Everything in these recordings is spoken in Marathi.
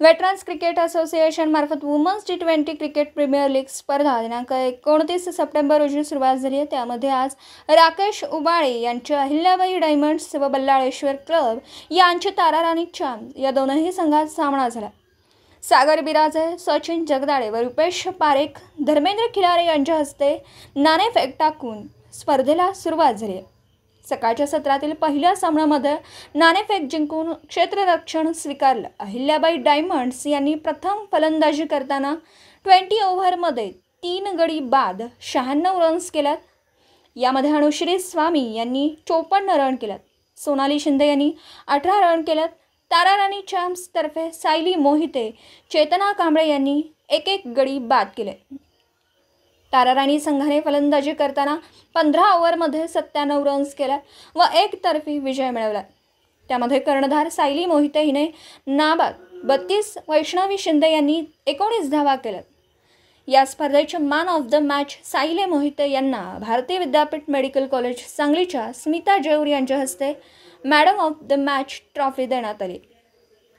वेटरन्स क्रिकेट असोसिएशन मार्फत women's T20 cricket premier league स्पर्धा दिनांक 29 सप्टेंबर रोजी सुरुवात झाली आहे। त्यामध्ये आज राकेश उबाळे यांच्या अहिल्याबाई डायमंड्स व बल्लाळेश्वर क्लब यांचे तारा राणी चांद या दोनही संघात सामना झाला। सागर बिराजे, सचिन जगदाळे व रुपेश पारेख, धर्मेंद्र खिलारे यांच्या हस्ते नाणेफेक टाकून स्पर्धेला सुरुवात झाली। सकाळच्या सत्रातील पहिल्या सामन्यामध्ये नाणेफेक जिंकून क्षेत्ररक्षण स्वीकारलं। अहिल्याबाई डायमंड्स यांनी प्रथम फलंदाजी करताना 20 ओव्हरमध्ये 3 गडी बाद 96 रन्स केल्यात। यामध्ये अनुश्री स्वामी यांनी 54 रन केल्यात। सोनाली शिंदे यांनी 18 रन केल्यात। तारा राणी चॅम्प्स तर्फे सायली मोहिते, चेतना कांबळे यांनी एक गडी बाद केले। तारा राणी संघाने फलंदाजी करताना 15 ओव्हरमध्ये 97 रन्स केल्या व एकतर्फी विजय मिळवला। त्यामध्ये कर्णधार सायली मोहिते हिने नाबाद 32, वैष्णवी शिंदे यांनी 19 धावा केल्या। या स्पर्धेचे man of the match Sayali Mohite यांना भारतीय विद्यापीठ मेडिकल कॉलेज सांगलीच्या स्मिता जेऊर यांच्या हस्ते madam of the match trophy देण्यात आली।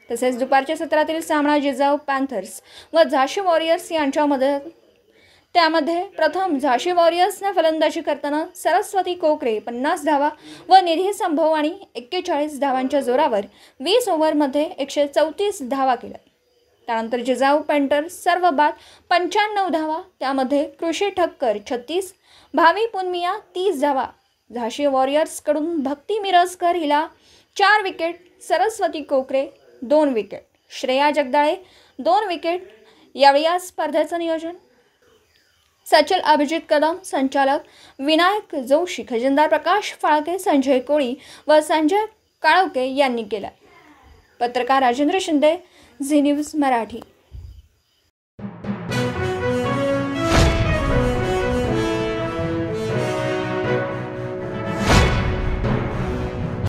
तसेच दुपारच्या सत्रातील सामना जिजाऊ पॅन्थर्स व झाशी वॉरियर्स यांच्यामध्ये त्यामध्ये प्रथम झाशी वॉरियर्सने फलंदाजी करताना सरस्वती कोकरे 50 धावा व निधी संभोवाणी 41 धावांच्या जोरावर 20 ओव्हरमध्ये 134 धावा केल्या। त्यानंतर जिजाऊ पॅन्थर्स सर्व बाद 95 धावा, त्यामध्ये कृषी ठक्कर 36, भावी पुनमिया 30 धावा। झाशी वॉरियर्सकडून भक्ती मिरजकर हिला 4 विकेट, सरस्वती कोकरे 2 विकेट, श्रेया जगदाळे 2 विकेट। यावेळी या स्पर्धेचं नियोजन सचल अभिजित कदम, संचालक विनायक जोशी, खजिनदार प्रकाश फाळके, संजय कोळी व संजय काळोके यांनी केला। पत्रकार राजेंद्र शिंदे, झी न्यूज मराठी।